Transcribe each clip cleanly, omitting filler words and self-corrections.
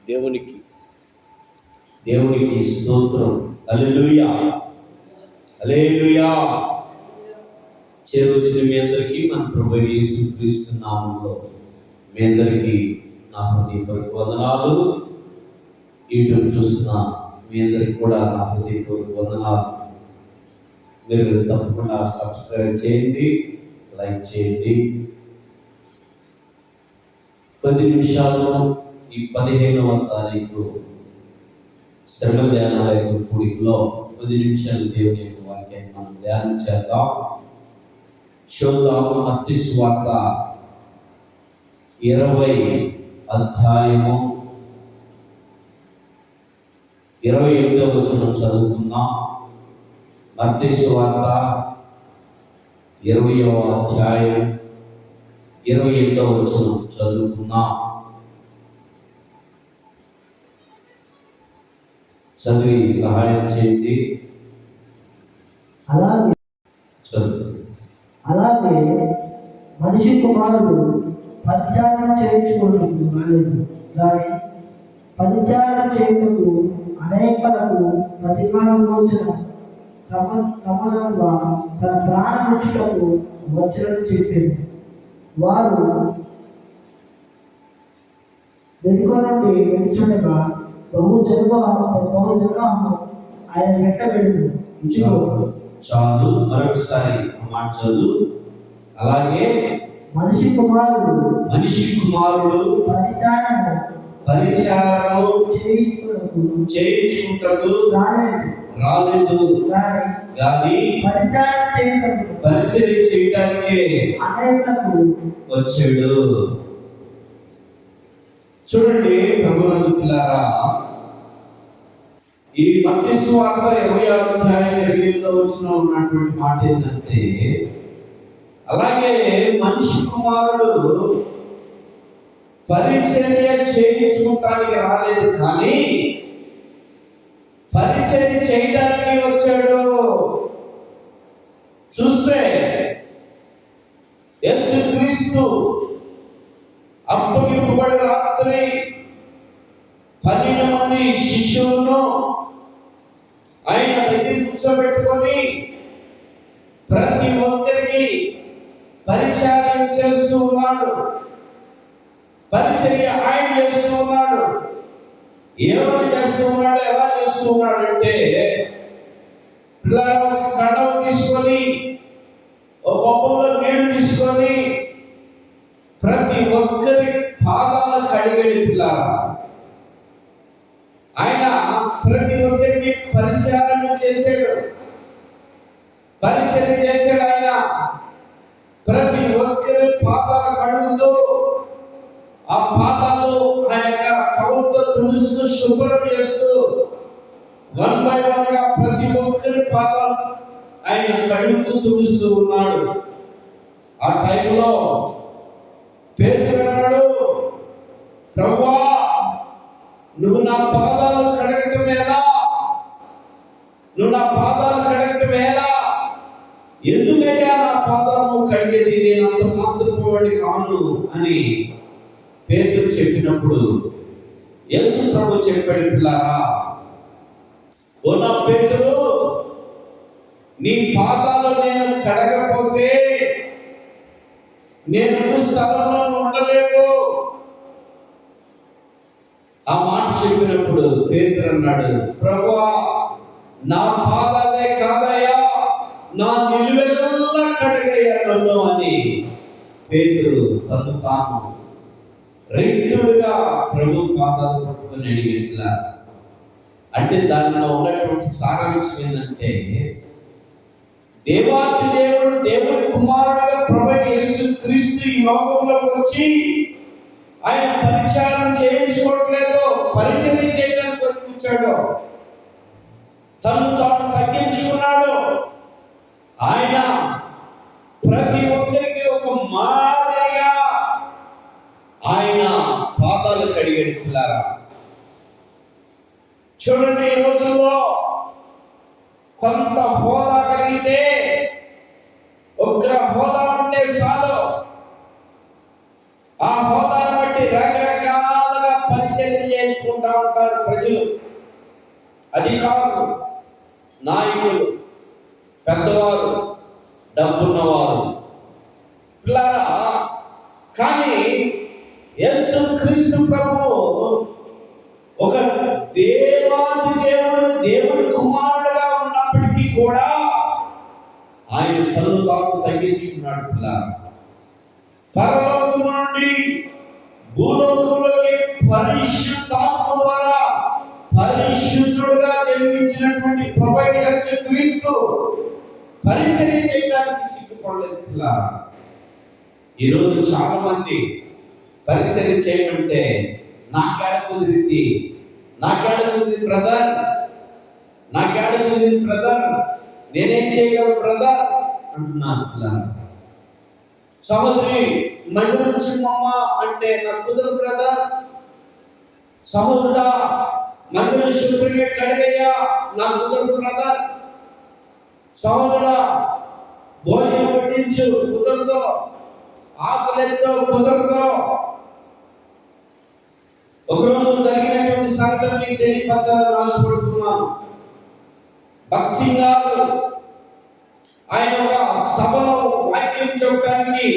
దేవునికి దేవునికి స్తోత్రం. హల్లెలూయా, హల్లెలూయా. చేరొచ్చిన మీ అందరికీ మన ప్రభువైన యేసుక్రీస్తు నామములో మీ అందరికీ నా హృదయపూర్వక వందనాలు. యూట్యూబ్ చూస్తున్న మీ అందరికీ కూడా నా హృదయపూర్వక వందనాలు. మీరు తప్పకుండా సబ్స్క్రైబ్ చేయండి, లైక్ చేయండి. 10 నిమిషాలు ఈ 15వ తారీఖు శ్రమ ధ్యానాలయ కూడికలో 10 నిమిషాలు దేవుని యొక్క వాక్యాన్ని మనం ధ్యానం చేద్దాం. చూద్దాం. మత్తయి సువార్త 20 అధ్యాయము 28వ వచనం చదువుకుందాం. మత్తయి సువార్త 20వ అధ్యాయం 28వ వచనం చదువుకుందాం. చదివి సహాయం చేయండి. అలాగే మనిషి కుమారుడు పరిచారణ చేయించుకోవడానికి రాలేదు, కానీ పరిచారణ చేయుటకు అనేకలకు ప్రతికారమోచన క్రమంగా తన ప్రాణం ఇచ్చుటకు వచ్చినట్టు చెప్పింది. వారు వెనుక నుండి వెళ్తుండగా బహుజనులు ఆయన వెంట వెళ్ళు. చాలు, మరొకసారి మాట చదువు. అలాగే మనిషి కుమారుడు పరిచారము చేయించుటకు రాలేదు, కానీ పరిచర్య చేయడానికే వచ్చాడు. చూడండి ప్రభువునందు పిల్లారా, ఈ మత్తయి సువార్త 20వ అధ్యాయం 28వ వచనంలో ఉన్నటువంటి మాట ఏంటంటే, అలాగే మనిషి కుమారుడు పరిచర్య చేయించుకోవడానికి రాలేదు, కానీ పరిచర్య చేయడానికి వచ్చాడు. చూస్తే యేసుక్రీస్తు అప్పగింపబడి రాత్రి 12 మంది శిష్యులను ఆయన దగ్గర కూర్చోబెట్టుకొని ప్రతి ఒక్కరికి పరిచర్య చేస్తూ ఉన్నాడు. పరిచర్య ఆయన చేస్తూ ఉన్నాడు. ఏమని చేస్తూ ఉన్నాడు, ఎలా చేస్తూ ఉన్నాడు అంటే, పిల్లలు కండవ తీసుకొని ఒక బొబ్బలో నీళ్లు తీసుకొని ప్రతి ఒక్కరి పాదాలు కడిగడి. పిల్లలు ఆయన ప్రతి ఒక్కరికి పరిచయం చేశాడు, పరిచయం చేశాడు. ఆయన ప్రతి ఒక్కరి పాదాలు కడుగుతూ ఆ పాదాలు ఆ యొక్క కవులతో తుడుస్తూ శుభ్రం చేస్తూ 1 by 1 గా ప్రతి ఒక్కరి పాదాలు ఆయన కడుగుతూ తుడుస్తూ ఉన్నాడు. ఆ టైంలో పేతురు అన్నాడు, ప్రభువా, నువ్వు నా పాదాలు కడగటం ఎలా? నువ్వు నా పాదాలు కడగటం ఎలా? ఎందుకయ్యా నా పాదాలను కడిగేది? నేను అంత మాత్రపు వాడి కాను అని పేతురు చెప్పినప్పుడు యేసు ప్రభు చెప్పాడు, పిల్లారా, ఓ నా పేతురు, నీ పాదాలు నేను కడగకపోతే నేను స్థలంలో ఉండలేవు. ఆ మాట చెప్పినప్పుడు పేతురు అన్నాడు, ప్రభువా, నా పాదాలే కాదయ్యా, నా నిలువెల్లా కడగయ్యా నన్ను అని పేతురు తను తాను రైతుడుగా ప్రభు పాదాలు పట్టుకొని అడిగిట్లా. అంటే దానిలో ఉన్నటువంటి సారాంశం ఏంటంటే, దేవాతి దేవుడు దేవుని కుమారుడుగా ప్రభువైన యేసుక్రీస్తు ఈ లోకంలోకి వచ్చి ఆయన పరిచారం చేయించుకోవట్లేదు, పరిచర్య చేయడానికి వచ్చాడు. తను తాను తగ్గించుకున్నాడు. ఆయన ప్రతి ఒక్కరికి ఒక మాదిరిగా ఆయన పాదాలు కడిగాడు. పిల్లారా, చూడండి, ఈ రోజుల్లో కొంత హోదా కలిగితే, ఉగ్ర హోదా ఉంటే చాలు, ఆ హోదాను బట్టి రకరకాలుగా పరిచర్య చేయించుకుంటా ఉంటారు ప్రజలు, అధికారులు, నాయకులు, పెద్దవారు, డబ్బున్నవారు. పిల్లరా, కానీ యేసు క్రీస్తు ప్రభువు ఒక దేవాది దేవుడు, దేవుడి కుమారుడుగా ఉన్నప్పటికీ కూడా ఆయన తను తాను తగ్గించుకున్నాడు. పిల్లరా, పరలోకం నుండి భూలోకంలోకి పరిశుద్ధాత్మ ద్వారా పరిశుద్ధుడుగా జన్మించినటువంటి ప్రభువైన యేసు క్రీస్తు పరిచర్య చేయడానికి సిగ్గుపడలేదు. పిల్లరా, ఈరోజు చాలా మంది పరిచర్య చేయమంటే నాకేడ కుదిరింది బ్రదర్, నాకేడ కుదిరింది బ్రదర్, నేనేం చేయగలను బ్రదర్ అంటున్నాను. పిల్లరా, సహోదరి మండలి చిన్నమ్మ అంటే నాకు కుదరదు బ్రదర్, సహోదరుడా మండలి సూపర్గేట్ కడిగయ్యా నాకు కుదరదు బ్రదర్, సహోదరుడా భోజనం వడ్డించు కుదరదు, ఆకలితో కుదరదు. ఒకరోజు జరిగినటువంటి సంఘటనని తెలియపరచాలని ఆశపడుతున్నాను. భక్సింగ్ గారు ఆయన ఒక సభలో వాక్యం చెప్పడానికి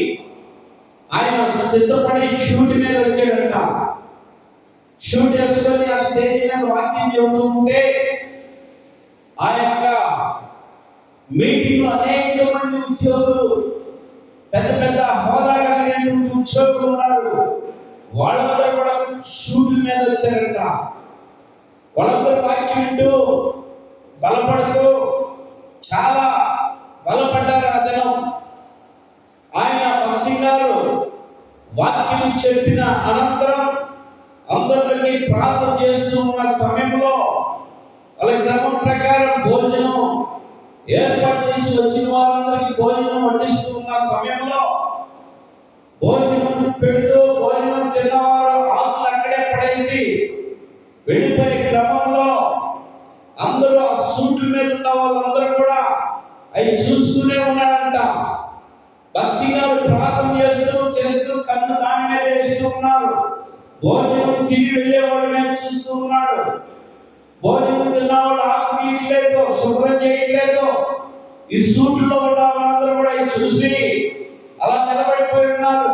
ఆయన సిద్ధపడి షూట్ మీద వచ్చాడంట. షూట్ వేసుకొని ఆ స్టేజ్ మీద వాక్యం చెబుతూ ఉంటే ఆ యొక్క మీటింగ్ లో అనేక మంది ఉద్యోగులు, పెద్ద పెద్ద హోదా కలిగినటువంటి ఉద్యోగులు ఉన్నారు. వాళ్ళందరూ కూడా షూట్ మీద వచ్చారంట. వాళ్ళందరూ వాక్యం వింటూ బలపడుతూ చాలా బలపడ్డారు. ఆ దినం ఆయన భక్సింగ్ గారు వాక్యం చెప్పిన అనంతరం అందరికీ ప్రార్థన చేస్తూ ఉన్న సమయంలో వాళ్ళ క్రమం ప్రకారం భోజనం ఏర్పాటు చేసి వచ్చిన వారందరికీ భోజనం వడ్డిస్తూ ఉన్న సమయంలో భోజనం పెడుతూ భోజనం తిన్నవారు ఆకులు అక్కడే పడేసి వెళ్ళిపోయే క్రమంలో అందరూ ఆ సూట్ల మీద ఉన్న వాళ్ళందరూ కూడా అవి చూస్తూనే ఉన్నాడంట. భక్సింగ్ గారు ప్రార్థన చేస్తూ కన్ను దాని మీద వేస్తూ ఉన్నారు. భోజనం తిని వెళ్ళేవాడు మీద చూస్తూ ఉన్నాడు. భోజనం తిన్నవాడు ఆకు తీయట్లేదు, శుభ్రం చేయట్లేదు. ఈ సూట్లో ఉన్న వాళ్ళందరూ కూడా అవి చూసి అలా నిలబడిపోయి ఉన్నారు.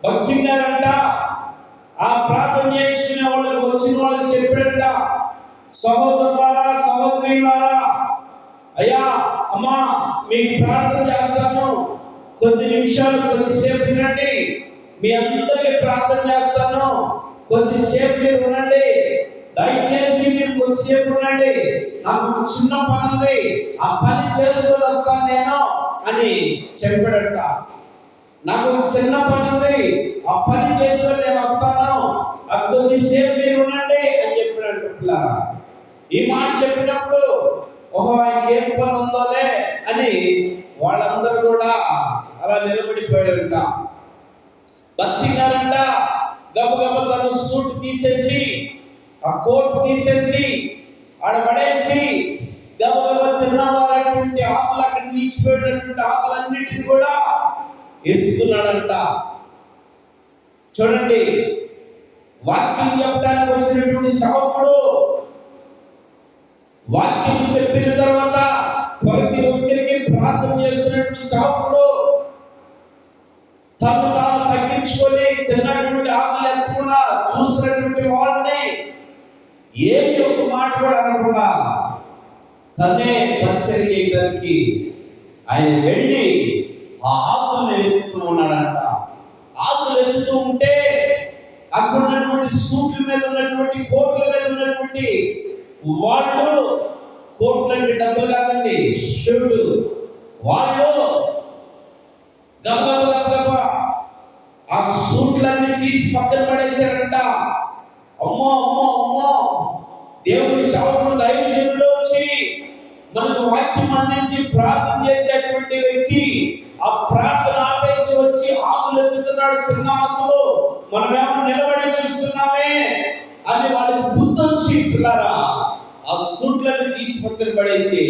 భక్సింగ్ గారంట ఆ ప్రార్థన చేయించుకునే వాళ్ళకి వచ్చిన వాళ్ళకి చెప్పాడంట, సహోదరులారా సహోదరులారా, అయ్యా అమ్మా మీకు ప్రార్థన చేస్తాను, కొద్ది నిమిషాలు కొద్దిసేపు వినండి, మీ అందరికీ ప్రార్థన చేస్తాను, కొద్దిసేపు మీరు ఉండండి, దయచేసి మీరు కొద్దిసేపు ఉండండి, నాకు ఒక చిన్న పని ఉంది, ఆ పని చేసుకొని వస్తాను నేను అని చెప్పాడంట. నాకు ఒక చిన్న పని ఉంది, ఆ పని చేసుకొని నేను వస్తాను, ఆ కొద్దిసేపు మీరు ఉండండి అని చెప్పాడంట. ఈ మాట చెప్పినప్పుడు ఓహో ఆయనకి ఏం పని ఉందోలే అని వాళ్ళందరూ కూడా అలా నిలబడిపోయారంట. భక్సింగ్ గారంట గబగబ తన సూట్ తీసేసి ఆ కోట్ తీసేసి ఆడ పడేసి గబగబ తిన్నవారటువంటి ఆకులు అక్కడ నిలిచిపోయినటువంటి ఆకులన్నిటిని కూడా ఎత్తుతున్నాడంట. చూడండి, వాక్యం చెప్పడానికి వచ్చినటువంటి సేవకుడు వాక్యం చెప్పిన తర్వాత ప్రతి ఒక్కరికి ప్రార్థన చేస్తున్నటువంటి సేవకుడు తను తాను తగ్గించుకొని తిన్నటువంటి ఆకులు ఎత్తకుండా చూస్తున్నటువంటి వాళ్ళని ఏమి ఒక మాట కూడా అనకుండా తనే పరిచర్య చేయడానికి ఆయన వెళ్ళి ఆ ఆకులను ఎత్తుతూ ఉన్నాడంట. ఆకులు ఎత్తుతూ ఉంటే అక్కడ ఉన్నటువంటి సూట్ల మీద ఉన్నటువంటి కోట్ల మీద ఉన్నటువంటి వాళ్ళు, కోట్లంటే డబ్బులు కాదండి, షూట్, వాళ్ళు గబగబా ఆ సూట్లన్నీ తీసి పక్కన పడేశారంట. అమ్మో అమ్మో అమ్మో, దేవుడి సేవకుడు దైవజనుడు వచ్చి మనకు వాక్యం అందించి ప్రార్థన చేసేటువంటి వ్యక్తి ఆ ప్రార్థన ఆపేసి వచ్చి ఆకులు ఎత్తుతున్నాడు. తిన్న ఆకులు మనమేమో నిలబడి చూస్తున్నామే అని వాళ్ళకి గుర్తొచ్చి పిల్లరా ఆ సూట్లను తీసి పక్కన పడేసి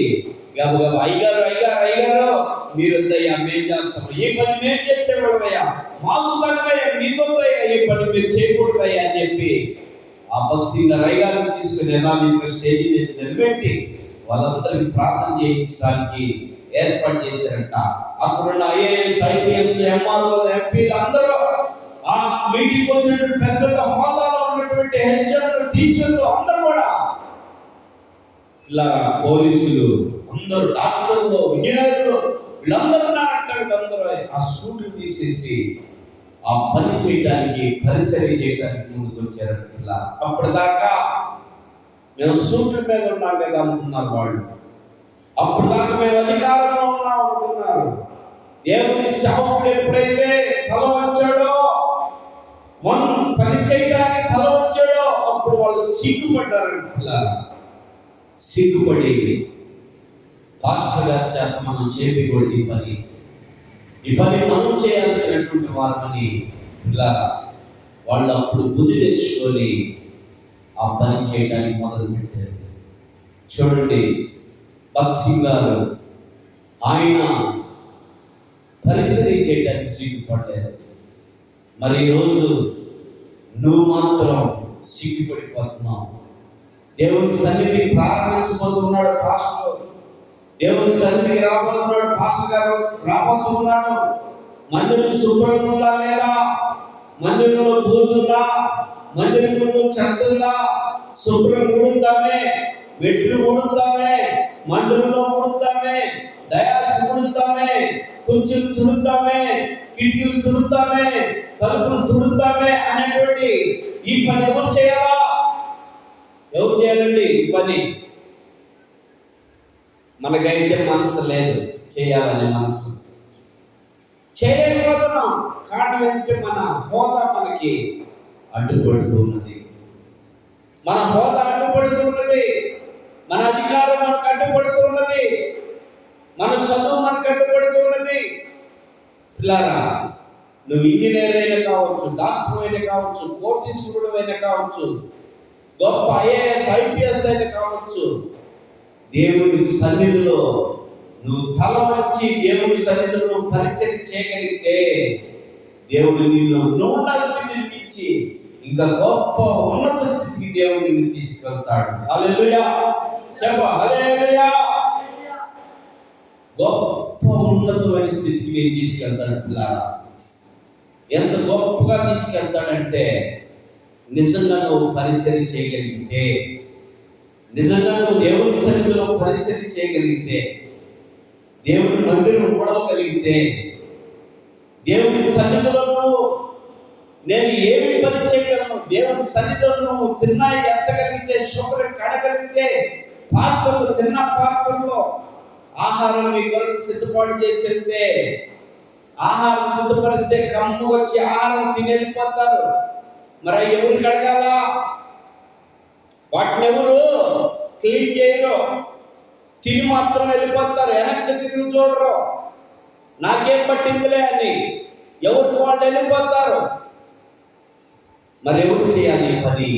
గబగబా అయ్యారు అయ్యారు అయ్యారు మీరు వద్దయ్యా మేం చేస్తాము, ఈ పని మేము చేసేవాళ్ళయ్యా, మాకు తగ్గయ్యా మీకు వద్దయ్యా, ఈ పని మీరు చేయకూడదయ్యా అని చెప్పి ఆ భక్సింగ్ రైగాన్ని తీసుకుని యథావిధిగా స్టేజ్ మీద నిలబెట్టి వాళ్ళందరికీ ప్రార్థన చేయించడానికి ఏర్పాటు చేశారంట. అక్కడున్న ఐఏఎస్, ఐపీఎస్, ఎంఆర్ఓ, ఎంపీలు అందరూ ఆ మీటింగ్ వచ్చినటువంటి పెద్ద హోదాలో ఉన్నటువంటి హెచ్ఎంలు, టీచర్లు అందరూ కూడా, ఇలా పోలీసులు అందరూ, డాక్టర్లు, ఇంజనీర్లు వీళ్ళందరూ ఉన్నారంట. వీళ్ళందరూ ఆ సూట్లు తీసేసి ఆ పని చేయడానికి, పరిచర్య చేయడానికి ముందుకు వచ్చారంట. అప్పటిదాకా మేము సూట్ల మీద ఉన్నాం కదా అనుకున్నారు వాళ్ళు. అప్పుడు దాకా మేము అధికారంలో ఉన్నాం అనుకున్నారు. దేవుని సేవకుడు ఎప్పుడైతే తల వంచాడో, పని చేయడానికి తల వంచాడో, అప్పుడు వాళ్ళు సిగ్గుపడ్డారంట. సిగ్గుపడి పాస్టర్ గారి చేత మనం చేయకూడదు ఈ పని మనం చేయాల్సినటువంటి వారని వాళ్ళు అప్పుడు బుద్ధి తెచ్చుకొని ఆ పని చేయడానికి మొదలు పెట్టారు. చూడండి, భక్సింగ్ గారు ఆయన పరిచర్య చేయడానికి సిగ్గుపడ్డారు. మరి ఈరోజు నువ్వు మాత్రం సిగ్గుపడిపోతున్నావు. దేవుని సన్నిధి ప్రారంభించబోతున్నాడు పాస్టర్, దేవుని సన్నిధికి రాబోతున్నాడు పాస్టర్ గారు, రాబోతున్నాడు. మందిరం శుభ్రంగా ఉందా లేదా? మందిరంలో పూజుందా? మందిరం ముందు చెత్తుందా? శుభ్రం ఊడుద్దామే, వెట్లు ఊడుద్దామే, మందిరంలో ఊడుద్దామే, డయాస్ ఊడుద్దామే, కొంచెం తుడుద్దామే, కిటికీలు తుడుద్దామే, తలుపులు తుడుద్దామే అనేటువంటి ఈ పని ఎవరు చేయాలా? ఎవరు చేయాలండి ఈ పని? మనకైతే మనసు లేదు, చేయాలనే మనసు చేయలేకపోతున్నాం. కారణం ఏంటంటే మన హోదా మనకి అడ్డుపడుతూ ఉన్నది. మన హోదా అడ్డుపడుతూ ఉన్నది, మన అధికారం మనకు అడ్డుపడుతూ ఉన్నది, మన చదువు మనకు అడ్డుపడుతూ ఉన్నది. పిల్లారా, నువ్వు ఇంజనీర్ అయినా కావచ్చు, డాక్టర్ అయినా కావచ్చు, కోటీశ్వరుడు అయినా కావచ్చు, గొప్ప ఐఏఎస్, ఐపీఎస్ అయినా కావచ్చు, దేవుని సన్నిధిలో నువ్వు తల వంచి దేవుని సన్నిధిలో పరిచయం చేయగలిగితే దేవుడు నిన్ను ఉన్నత స్థితికి ఇచ్చి ఇంకా గొప్ప ఉన్నత స్థితికి దేవుడు నిన్ను తీసుకెళ్తాడు. హల్లెలూయా చెప్ప, హల్లెలూయా. గొప్ప ఉన్నతమైన స్థితికి నేను తీసుకెళ్తాడు. పిల్లారా, ఎంత గొప్పగా తీసుకెళ్తాడంటే నిజంగా నువ్వు పరిచయం చేయగలిగితే, నిజంగా నువ్వు దేవుని సన్నిధిలో పరిచయం చేయగలిగితే, దేవుని మందిరం కూడవగలిగితే, దేవుని సన్నిధిలో నువ్వు నేను ఏమి పని చేయగలను, దేవుని సన్నిధిలో నువ్వు తిన్నా ఎత్తగలిగితే, శుభ్రం కడగలిగితే, పాత్రలు తిన్న పాత్రలో ఆహారం మీ కొరకు సిద్ధపాటు చేసేస్తే, ఆహారం సిద్ధపరిస్తే కమ్ము వచ్చి ఆహారం తిని వెళ్ళిపోతారు. మరి ఎవరు కడగాల? వాటిని ఎవరు క్లీన్ చేయరు, తిని మాత్రం వెళ్ళిపోతారు, వెనక్కి తిరిగి చూడరు. నాకేం పట్టిందిలే అని ఎవరికి వాళ్ళు వెళ్ళిపోతారు. మరి ఎవరు చేయాలి ఈ పని?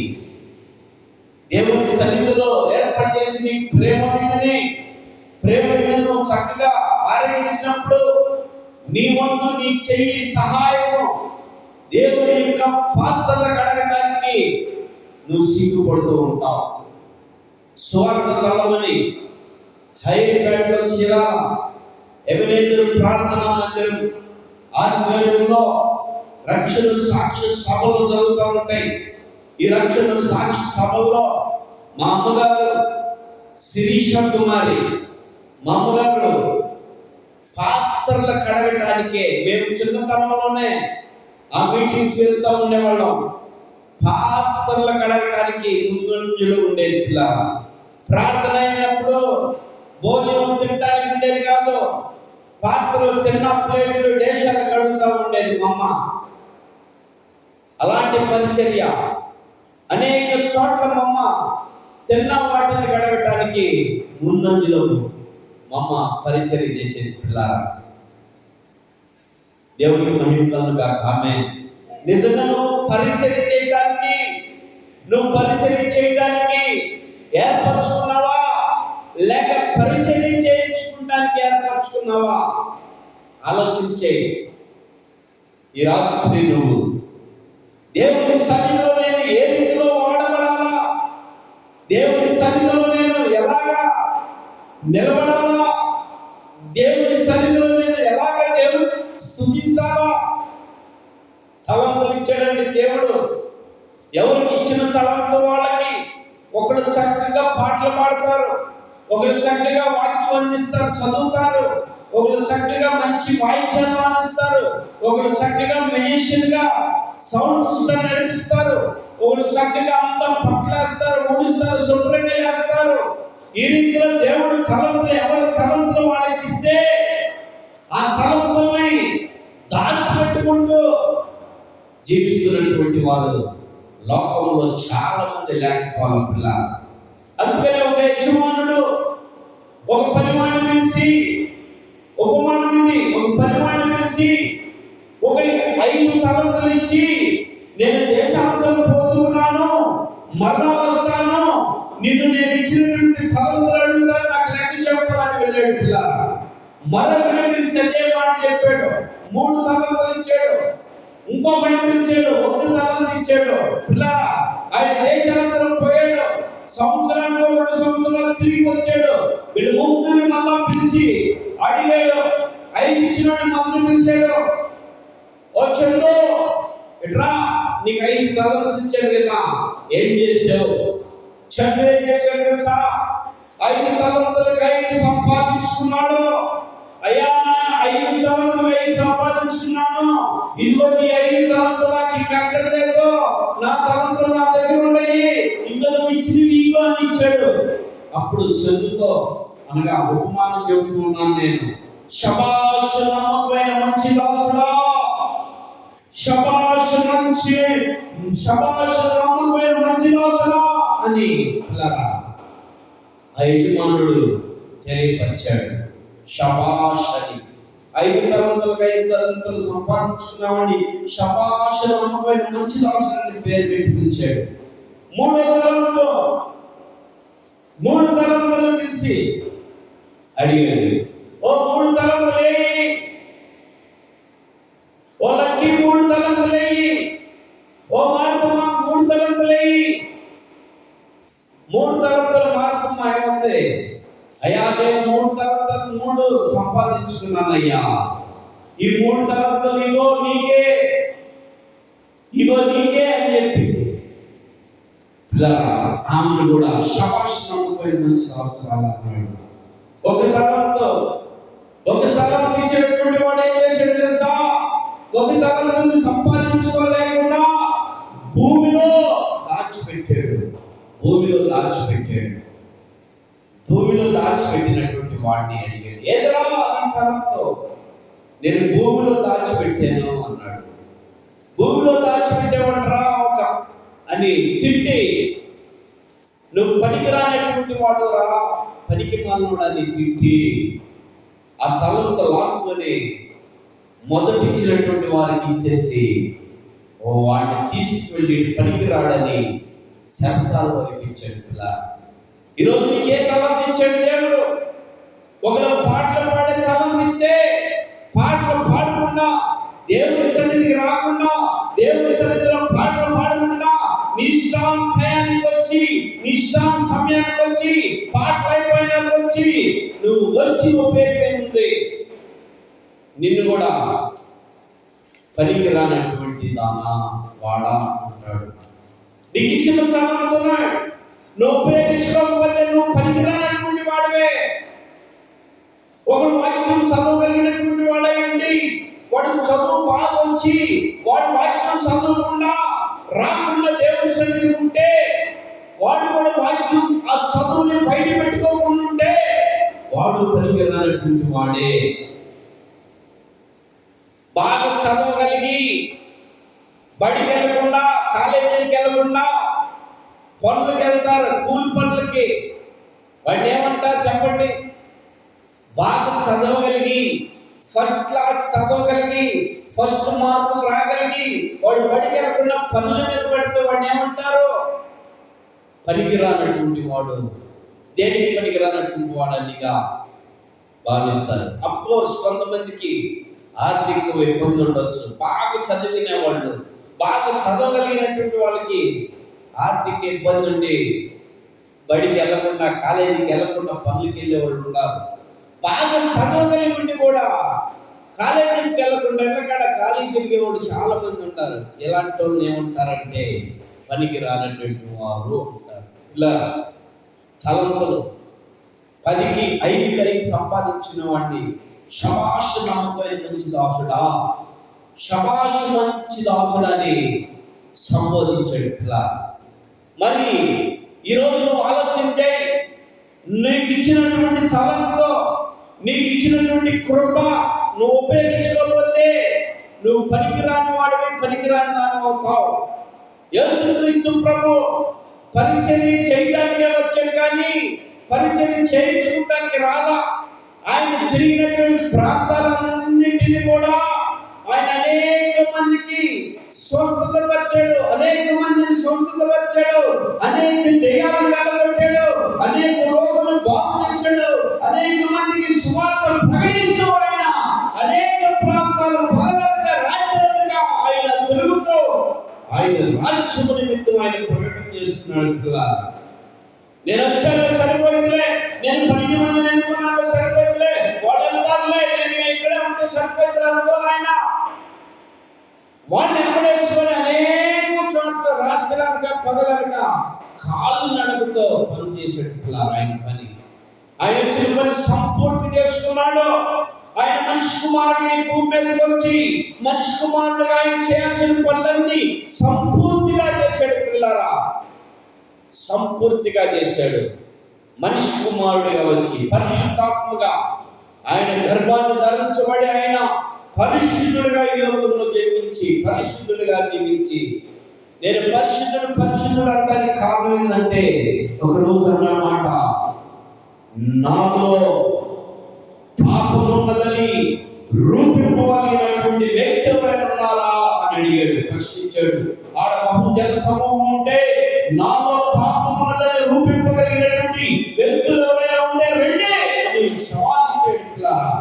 దేవుని సన్నిధిలో ఏర్పాటు చేసి ప్రేమ మీద చక్కగా ఆరగించినప్పుడు నీ వంతు నీ చెయ్యి సహాయము దేవుని యొక్క పాత్రలు కడగడానికి నువ్వు సిగ్గుపడుతూ ఉంటావు. స్వార్థ తలమని హైదరాబాద్లో చిరాల ఎబెనేజర్ ప్రార్థనా మందిరం ఆధ్వర్యంలో రక్షణ సాక్షి సభలు జరుగుతూ ఉంటాయి. ఈ రక్షణ సాక్షి సభల్లో మా అమ్మగారు శిరీష కుమారి, మా అమ్మగారు పాత్రలు కడగటానికే, మేము చిన్నతనంలోనే ఆ మీటింగ్స్ వెళ్తూ ఉండేవాళ్ళం. పాత్రలు కడగటానికి ముందులో ఉండేది. పిల్ల ప్రార్థన అయినప్పుడు భోజనం తినడానికి ఉండేది కాదు, పాత్రలు తిన్న ప్లేట్లు డేషాలు కడుగుతూ ఉండేది మా అమ్మ. అలాంటి పరిచర్య అనేక చోట్ల మా అమ్మ తిన్న వాటిని కడగటానికి ముందంజలో మా అమ్మ పరిచర్య చేసేది. పిల్లారా, దేవునికి మహిమ కలుగుగా. ఆమె నిజంగా నువ్వు పరిచర్య చేయడానికి ఏర్పరచుకున్నావా, లేక పరిచర్య చేయించుకోవడానికి ఏర్పరచుకున్నావా? ఆలోచించే. ఈ రాత్రి నువ్వు దేవుని సన్నిధిలో నేను ఏ రీతిలో వాడబడాలి దేవుని సన్నిధిలో నేను ఎలాగా నిలబడాలా, దేవుని సన్నిధిలో నేను ఎలాగా దేవుని స్తుతించాలా. తలంతులు ఇచ్చాడండి దేవుడు. ఎవరికి ఇచ్చిన తలంతు వాళ్ళకి. ఒకడు చక్కగా పాటలు పాడతారు, ఒకరు చక్కగా వాక్యం అందిస్తారు, చదువుతారు, ఒకరు చక్కగా మంచి వాయిద్యాలు అందిస్తారు, ఒకరు చక్కగా మ్యూజిషియన్ గా సౌండ్ సిస్టమ్ నడిపిస్తారు, ఒకరు చక్కగా అంతా పట్లేస్తారు, ఊడిస్తారు, శుభ్రంగా వేస్తారు. ఈ రీతిలో దేవుడు తలంతులు ఎవరి తలంతులు వాళ్ళకి ఇస్తే ఆ తలంతుల్ని దాచిపెట్టుకుంటూ జీవిస్తున్నటువంటి వారు లోకంలో చాలా మంది లేకపోవాలి పిల్లలు. అందుకని ఒక యజమానుడు ఒక పనివాడిని పిలిచి, ఉపమానం ఇది, ఒక పనివాడిని పిలిచి ఒక 5 తలంతులు ఇచ్చి, నేను దేశాంతం పోతున్నాను, మరలా వస్తాను, నిన్ను నేను ఇచ్చినటువంటి తలంతులు అడుగుతాను, నాకు లెక్క చెప్పాలని వెళ్ళాడు పిల్ల. మరొకటి పిలిచి అదే మాట చెప్పాడు, 3 తలంతులు ఇచ్చాడు. ఇంకో పని పిలిచాడు, 1 తలంతు ఇచ్చాడు. పిల్ల ఆయన దేశాంతరం పోయాడు, సంవత్సరానికి 2 సంవత్సరాలు తిరిగి వచ్చాడు. వీళ్ళు ముగ్గురిని మళ్ళా పిలిచి అడిగాడు, 5 ఇచ్చినట్టు మళ్ళీ పిలిచాడు. వచ్చాడు, ఇట్రా నీకు 5 తలంతులు ఇచ్చాడు కదా, ఏం చేసావు? చెడు ఏం చేశాడు తెలుసా? 5 తలంతులకు 5 సంపాదించుకున్నాడు. అయ్యా 5 తలంతులు 5 సంపాదించుకున్నాను, ఇదిగో నీ 5 తలంతులు నాకు ఇంకా అక్కర్లేదు, నా తలంతులు నా దగ్గర ఉన్నాయి, ఇంకా నువ్వు ఇచ్చినవి ఇగో అని ఇచ్చాడు. అప్పుడు చదువుతో అనగా ఉపమానం చెబుతున్నాను నేను, శబాష్ నమ్మకమైన మంచి దాసుడా, శబాష్ నమ్మకమైన మంచి దాసుడా అని పిల్లరా ఆ యజమానుడు తెలియపరిచాడు. శబాష్ అని 5 తలంతులకు 5 తలంతులు సంపాదించుకున్నామని శబాష్ నమ్మకమైన మంచి దాసుని పేరు పెట్టి పిలిచాడు. 3 తలంతులు పిలిచి అడిగాడు, ఓ 3 తలంతులేయి, ఓ లక్కీ 3 తలంతులేయి, ఓ మార్తమ్మ 3 తలంతులేయి. 3 తలంతుల మార్తమ్మ ఏముంది? అయ్యా నేను 3 తలంతులు 3 సంపాదించుకున్నానయ్యా, ఈ 3 తలంతులు ఇగో నీకే అని చెప్పింది. పిల్లరా ఆమెను కూడా శబాష్ నమ్మకమైన మంచి దాసురాలు అన్నాడు. ఒక తలంతు ఇచ్చేటువంటి వాడు ఏం చేశాడు తెలుసా? ఒక తలంతుని సంపాదించుకోలేకుండా భూమిలో దాచిపెట్టాడు. భూమిలో దాచిపెట్టినటువంటి వాడిని అడిగాడు, ఏదరా ఈ తలంతో? నేను భూమిలో దాచిపెట్టాను అన్నాడు. భూమిలో దాచిపెట్టేవాడరా ఒక అని తిట్టి, నువ్వు పనికిరానటువంటి వాడు రా, పనికి మానవుడు అని తిట్టి ఆ తలంతో లాక్కుని మొదటి ఇచ్చినటువంటి వారికి ఇచ్చేసి వాడిని తీసుకువెళ్ళి పనికిరాడని సరసాలు ఇచ్చాడు. పిల్ల ఈరోజు నీకే తలంతు ఇచ్చాడు దేవుడు. ఒకరు పాటలు పాడే తలంతు ఇస్తే పాటలు పాడకుండా, దేవుని సన్నిధికి రాకుండా, దేవుని సన్నిధిలో పాటలు పాడకుండా, నీ ఇష్టం టయానికి వచ్చి, నీ ఇష్టం సమయానికి వచ్చి, పాటలు అయిపోయినానికి వచ్చి నువ్వు వచ్చి ఉపయోగమైంది. నిన్ను కూడా పనికి రానటువంటి దానా వాడా అంటాడు. నీకు ఇచ్చిన తలంతును నువ్వు ఉపయోగించుకోకపోతే నువ్వు పనికి రానటువంటి వాడివే. ఒకడు వాక్యం చదవగలిగినటువంటి వాడైంది, వాడు చదువు బాగా వచ్చి వాడు వాక్యం చదవకుండా రాకుండా దేవుని సన్నిధికి ఉంటే, వాడు కూడా వాక్యం ఆ చదువుని బయట పెట్టుకోకుండా ఉంటే వాడు పనికి రానటువంటి వాడే. బాగా చదవగలిగి బడికి వెళ్ళకుండా, కాలేజీకి వెళ్ళకుండా పనులకు వెళ్తారు, కూలి పనులకి, వాడిని ఏమంటారు చెప్పండి? బాగా చదవగలిగి, ఫస్ట్ క్లాస్ చదవగలిగి, ఫస్ట్ మార్కులు రాగలిగి వాడు బడికి వెళ్ళకుండా పనుల మీద పడితే వాడిని ఏమంటారు? పనికిరానటువంటి వాడు, దేనికి పనికిరానటువంటి వాడనిగా భావిస్తారు. అఫ్కోర్స్ కొంతమందికి ఆర్థిక ఇబ్బంది ఉండొచ్చు. బాగా చదివిన వాళ్ళు, బాగా చదవగలిగినటువంటి వాళ్ళకి ఆర్థిక ఇబ్బంది ఉండి బడికి వెళ్ళకుండా, కాలేజీకి వెళ్ళకుండా పనులకి వెళ్ళే వాళ్ళు ఉన్నారు. బాగా చదవగలిగి ఉండి కూడా కాలేజీకి వెళ్ళకుండా వెళ్ళకాడ ఖాళీ తిరిగేవాడు చాలా మంది ఉంటారు. ఎలాంటి వాళ్ళు ఏమంటారంటే పనికి రానటువంటి వారు ఉంటారు. ఇలా తలంతులు 10కి 5కి 5 సంపాదించిన వాడిని శబాష్ నమ్మకమైన మంచి దాసుడా, శబాష్ మంచి దాసుడా అని సంబోధించాడు. ఇలా మరి ఈరోజు నువ్వు ఆలోచించే, నీకు ఇచ్చినటువంటి తలంతో, నీకు ఇచ్చినటువంటి కృప నువ్వు ఉపయోగించకపోతే నువ్వు పనికిరాని వాడివి, పనికిరాని దాని అవుతావు. యేసుక్రీస్తు ప్రభు పరిచర్య చేయడానికే వచ్చాడు కానీ పరిచర్య చేయించుకోవడానికి రాలా. ఆయన తిరిగినటువంటి ప్రాంతాలన్నింటినీ కూడా ఆయన అనేక మందికి స్వస్థత వచ్చాడు, అనేక మందిని స్వస్థత వచ్చాడు, అనేక దెయ్యాలు వెళ్ళగొట్టాడు, అనేక రోగులను బాగు చేశాడు, అనేక మందికి సువార్త ప్రకటిస్తూ ఆయన అనేక ప్రాంతాలు పగలనగా రాత్రులుగా ఆయన తిరుగుతూ ఆయన రాజ్యము నిమిత్తం ఆయన ప్రకటన చేస్తున్నాడు. కదా నేను వచ్చాను సరిపోయిందిలే, నేను 12 మందిని ఎన్నుకున్నాను సరిపోయిందిలే, వాళ్ళు వెళ్తారులే, నేను ఇక్కడే ఉంటే సరిపోయింది అనుకోవాలి. ఆయన వాళ్ళు ఎప్పుడేసుకొని అనేక చోట్ల రాత్రులనగా పగలనగా కాళ్ళు నడుపుతో పనిచేసేట్లు ఆయన పని. ఆయన వచ్చిన పని సంపూర్తి చేసుకున్నాడు. ఆయన మనిషి కుమారుడు ఈ భూమి మీదకి వచ్చి మనిషి కుమారుడుగా ఆయన చేయాల్సిన పనులన్నీ సంపూర్తిగా చేశాడు. పిల్లరా, సంపూర్తిగా చేశాడు. మనిషి కుమారుడిగా వచ్చి పరిశుద్ధాత్మగా ఆయన గర్భాన్ని ధరించబడి ఆయన పరిశుద్ధుడిగా ఈ లోకంలో జీవించి పరిశుద్ధుడిగా జీవించి, నేను పరిశుద్ధుడు అనడానికి కారణం ఏంటంటే ఒకరోజు అన్నమాట, నాలో పాపమున్నదని రూపింపగలిగినటువంటి వ్యక్తి ఎవరైనా ఉన్నారా అని అడిగాడు, ప్రశ్నించాడు. ఆడ బహుజన సమూహం ఉంటే నాలో పాపమున్నదని రూపింపగలిగినటువంటి వ్యక్తులు ఎవరైనా ఉంటే రండి అని సవాలిస్తాడు. పిల్లారా,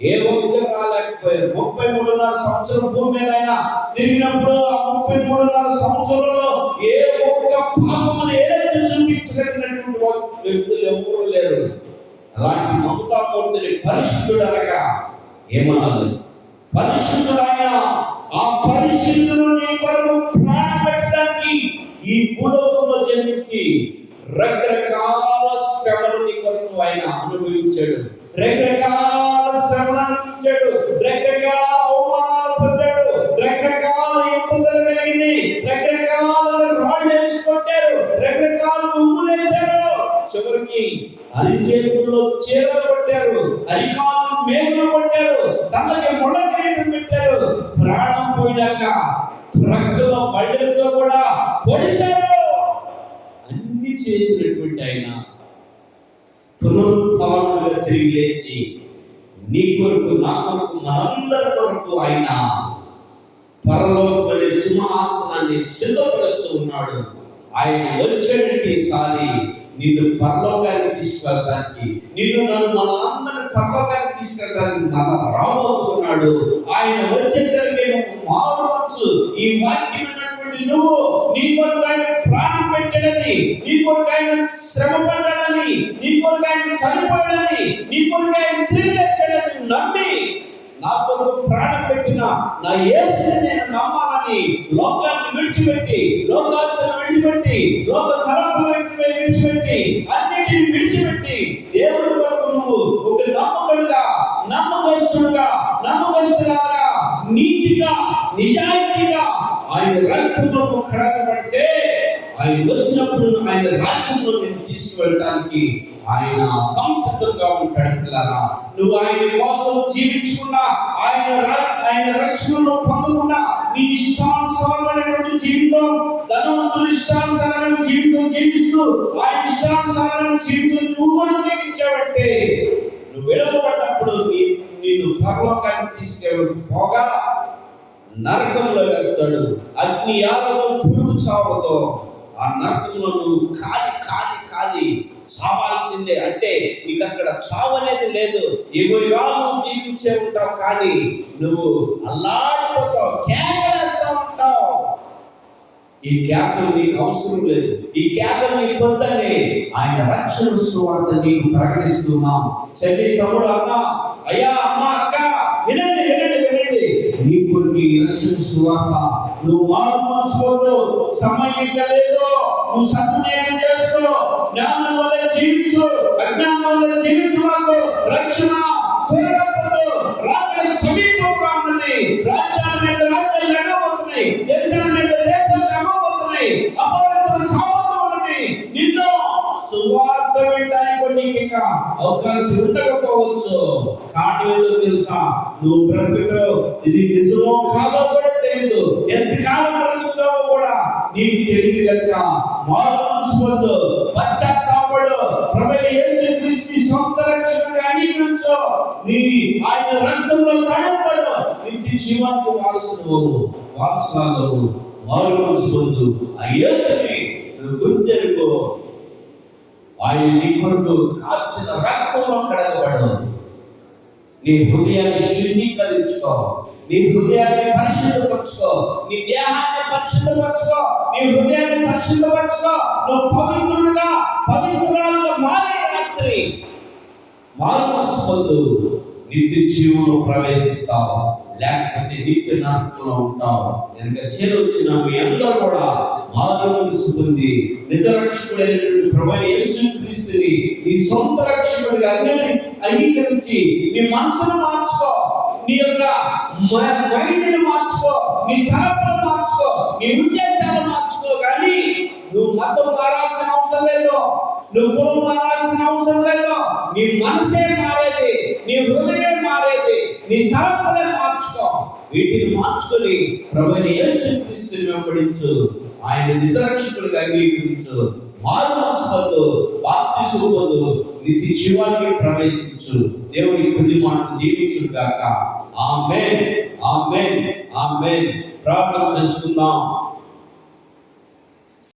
ఏ ఒక్కరు రాలేకపోయారు. 33.5 సంవత్సరం భూమి మీద ఆయన తిరిగినప్పుడు ఆ 33.5 సంవత్సరంలో ఏ ఒక్క పాపమును ఏదైతే చూపించగలిగినటువంటి వ్యక్తులు ఎవరూ లేరు. అలాంటి మమతామూర్తిని పరిశుద్ధుడు అనగా ఏమనాలి? పరిశుద్ధుడైన ఆ పరిశుద్ధుడు నీ కొరకు ప్రాణం పెట్టడానికి ఈ భూలోకంలో జన్మించి రకరకాల శ్రమలు నీ కొరకు ఆయన అనుభవించాడు, రకరకాల శ్రమలు అనుభవించాడు, రకరకాల అవమానాలు పొందాడు, రకరకాల ఇబ్బందులు కలిగింది, రకరకాల రాళ్ళు వేసుకొట్టారు, రకరకాల ఉమ్ములేశారు, చివరికి అరిచేతుల్లో చీరలు కొట్టారు, అరికాలు మేకులు కొట్టారు, తనకి ముళ్ళ కిరీటం పెట్టారు, ప్రాణం పోయాక ట్రక్కులో బళ్ళతో కూడా పొడిశారు. అన్ని చేసినటువంటి ఆయన పునరుత్థానంగా తిరిగి లేచి నీ కొరకు, నా కొరకు, మనందరి కొరకు ఆయన పరలోకమనే సింహాసనాన్ని సిద్ధపరుస్తూ ఉన్నాడు. ఆయన వచ్చేటువంటి ఈసారి నిన్ను పరలోకానికి తీసుకెళ్ళడానికి, నిన్ను నన్ను మనందరిని పరలోకానికి తీసుకెళ్ళడానికి మన రాబోతున్నాడు. ఆయన వచ్చేసరికి నువ్వు మారు మనసు, ఈ వాక్యం ఉన్నటువంటి నువ్వు నీ కొరకు ఆయన ప్రాణం పెట్టాడని, నీ కొరకు ఆయన శ్రమ పడ్డాడని, నీ కొరకు ఆయన చనిపోయాడని, నీ కొరకు ఆయన తిరిగి లేచాడని నమ్మి నా కొరకు ప్రాణం పెట్టిన నా యేసుని నేను నమ్మాలని లోకాన్ని విడిచిపెట్టి, లోకాశను విడిచిపెట్టి, లోక తలంపులను విడిచిపెట్టి, అన్నిటిని విడిచిపెట్టి దేవుడి కొరకు నువ్వు ఒక నమ్మకస్తులుగా నీతిగా నిజాయితీగా ఆయన రక్తంలో కడగబడితే ఆయన వచ్చినప్పుడు ఆయన రాజ్యంలో నేను తీసుకువెళ్ళడానికి ఆయన సంసిద్ధంగా ఉంటాడు. పిల్లరా, నువ్వు ఆయన కోసం జీవించుకున్నా, ఆయన రక్షణలో పొందకుండా నీ ఇష్టానుసారమైనటువంటి జీవితం, ధనవంతుల ఇష్టానుసారమైన జీవితం జీవిస్తూ ఆయన ఇష్టానుసారమైన జీవితం నువ్వు కూడా జీవించావంటే నువ్వు విడవబడ్డప్పుడు నిన్ను పరలోకానికి తీసుకెళ్ళకపోగా నరకంలో వేస్తాడు. అగ్ని యాగంలో పురుగు చావుతో ఆ నరకంలో నువ్వు కాలి చావాల్సిందే. అంటే నీకు అక్కడ చావు అనేది లేదు. ఏవోగా నువ్వు జీవించే ఉంటావు, కానీ నువ్వు అల్లాడిపోతావు, కేకలేస్తూ ఉంటావు. ఈ కేకలు నీకు అవసరం లేదు, ఈ కేకలు నీకు వద్దని ఆయన రక్షణ సువార్త నీకు ప్రకటిస్తున్నాం. చెల్లి, తమ్ముడు, అన్న, అయ్యా, అమ్మ, అక్క, వినండి వినండి వినండి. నీ కొరకు ఈ రక్షణ సువార్త. నువ్వు మారు మనసుకోవద్దు, సమయం ఇంకా లేదు. నువ్వు సద్వినియోగం చేసుకో. జ్ఞానం వల్ల జీవించు, అజ్ఞానం వల్ల జీవించు. రక్షణ త్వరగా పొందు. రాజ్యం సమీపంగా ఉన్నది. రాజ్యాల మీద రాజ్యాలు ఎగబోతున్నాయి, దేశాల మీద దేశాలు ఎగబోతున్నాయి, అపవిత్రులు కావద్దు ఉన్నది. నిన్ను సువార్త వినడానికి నీకు ఇంకా అవకాశం ఉండకపోవచ్చు. కారణం ఏంటో తెలుసా? నువ్వు బ్రతుకుతావు, ఇది నిజమో కాదో కూడా తెలియదు. ఎంతకాలం బ్రతుకుతావో కూడా నీకు తెలియదు కనుక మారు మనసు పొందు, పశ్చాత్తాపడు, ప్రభువైన యేసుక్రీస్తు సొంత రక్షణగా అంగీకరించు. నీ ఆయన రక్తంలో కడగబడు, నిత్య జీవానికి వారసురాలు. మారు మనసు పొందు. ఆ యేసుని నువ్వు గుర్తెరుకో. ఆయన నీ కొరకు కాల్చిన రక్తంలో కడగబడు. నీ హృదయాన్ని శుద్ధీకరించుకో, నీ హృదయాన్ని పరిశుద్ధపరచుకో, నీ దేహాన్ని పరిశుద్ధపరచుకో, నీ హృదయాన్ని పరిశుద్ధపరచుకో. నువ్వు పవిత్రుడుగా పవిత్రురాలుగా మారే రాత్రి మారు మనసు పొందు. నిత్య జీవంలో ప్రవేశిస్తావు, లేకపోతే నిత్య నరకంలో ఉంటావు. కనుక చేరొచ్చిన మీ అందరూ కూడా మారు మనసు పొంది నిజ రక్షకుడైనటువంటి ప్రభువైన యేసుక్రీస్తుని నీ సొంత రక్షకుడిగా అంగీకరించి నీ మనసును మార్చుకో, నీ యొక్క మైండ్ని మార్చుకో, నీ తలపును మార్చుకో, నీ ఉద్దేశాలు మార్చుకో. కానీ నువ్వు మతం మారాల్సిన అవసరం లేదు, నువ్వు కులం మారాల్సిన అవసరం లేదు. నీ మనసే మారేది, నీ హృదయం మారేది, నీ తలపునే మార్చుకో. వీటిని మార్చుకొని ప్రభువైన యేసుక్రీస్తుని వెంబడించు, ఆయన నిజ రక్షకుడిగా అంగీకరించు. మారు మనసు పొందు, బాప్తిసము పొందు, నిత్య జీవానికి ప్రవేశించు. దేవుని కొద్ది మాటలు దీవించును గాక. ఆమేన్, ఆమేన్, ఆమేన్. ప్రార్థన చేసుకుందాం.